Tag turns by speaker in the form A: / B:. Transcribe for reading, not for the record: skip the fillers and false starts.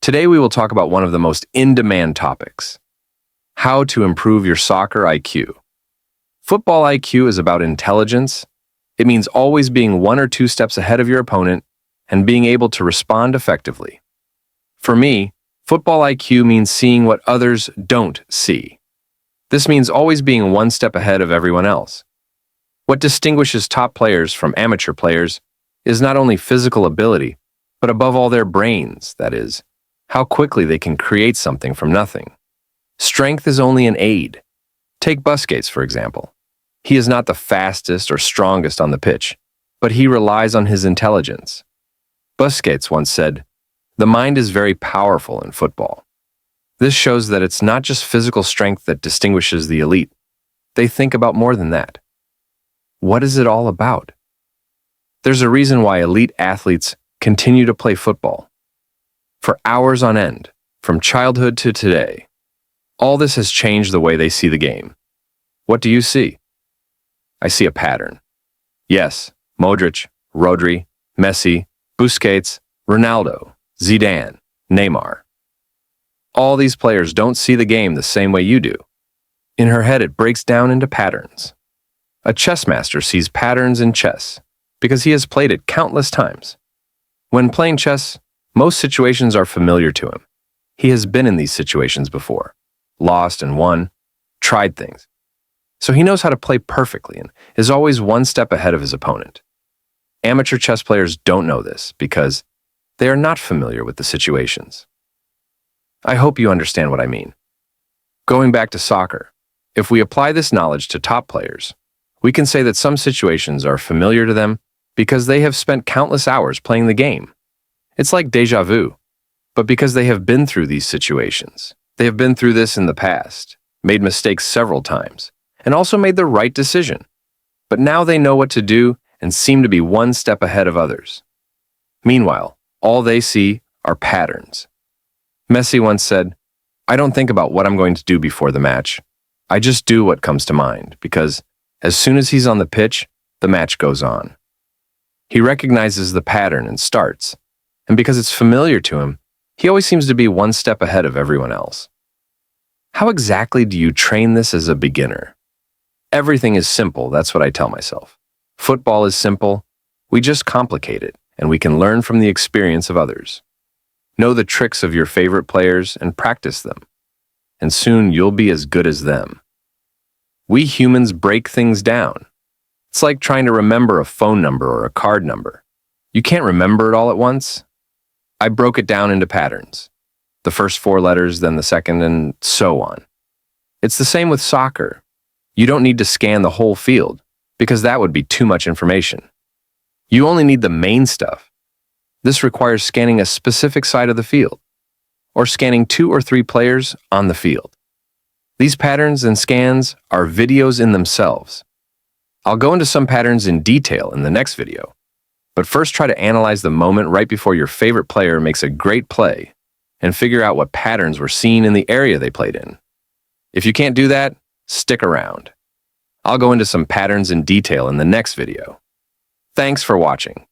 A: Today we will talk about one of the most in-demand topics: how to improve your soccer IQ. Football IQ is about intelligence. It means always being one or two steps ahead of your opponent and being able to respond effectively. For me, football IQ means seeing what others don't see. This means always being one step ahead of everyone else. What distinguishes top players from amateur players is not only physical ability, but above all their brains, that is, how quickly they can create something from nothing. Strength is only an aid. Take Busquets, for example. He is not the fastest or strongest on the pitch, but he relies on his intelligence. Busquets once said, "The mind is very powerful in football." This shows that it's not just physical strength that distinguishes the elite. They think about more than that. What is it all about? There's a reason why elite athletes continue to play football. For hours on end, from childhood to today. All this has changed the way they see the game. What do you see? I see a pattern. Yes, Modric, Rodri, Messi, Busquets, Ronaldo, Zidane, Neymar. All these players don't see the game the same way you do. In her head, it breaks down into patterns. A chess master sees patterns in chess because he has played it countless times. When playing chess, most situations are familiar to him. He has been in these situations before, lost and won, tried things. So he knows how to play perfectly and is always one step ahead of his opponent. Amateur chess players don't know this because they are not familiar with the situations. I hope you understand what I mean. Going back to soccer, if we apply this knowledge to top players, we can say that some situations are familiar to them because they have spent countless hours playing the game. It's like déjà vu, but because they have been through these situations. They have been through this in the past, made mistakes several times, and also made the right decision. But now they know what to do and seem to be one step ahead of others. Meanwhile, all they see are patterns. Messi once said, "I don't think about what I'm going to do before the match. I just do what comes to mind, because as soon as he's on the pitch, the match goes on." He recognizes the pattern and starts, and because it's familiar to him, he always seems to be one step ahead of everyone else. How exactly do you train this as a beginner? Everything is simple, that's what I tell myself. Football is simple, we just complicate it, and we can learn from the experience of others. Know the tricks of your favorite players and practice them, and soon you'll be as good as them. We humans break things down. It's like trying to remember a phone number or a card number. You can't remember it all at once. I broke it down into patterns. The first 4 letters, then the second, and so on. It's the same with soccer. You don't need to scan the whole field, because that would be too much information. You only need the main stuff. This requires scanning a specific side of the field, or scanning 2 or 3 players on the field. These patterns and scans are videos in themselves. I'll go into some patterns in detail in the next video, but first try to analyze the moment right before your favorite player makes a great play and figure out what patterns were seen in the area they played in. If you can't do that, stick around. I'll go into some patterns in detail in the next video. Thanks for watching.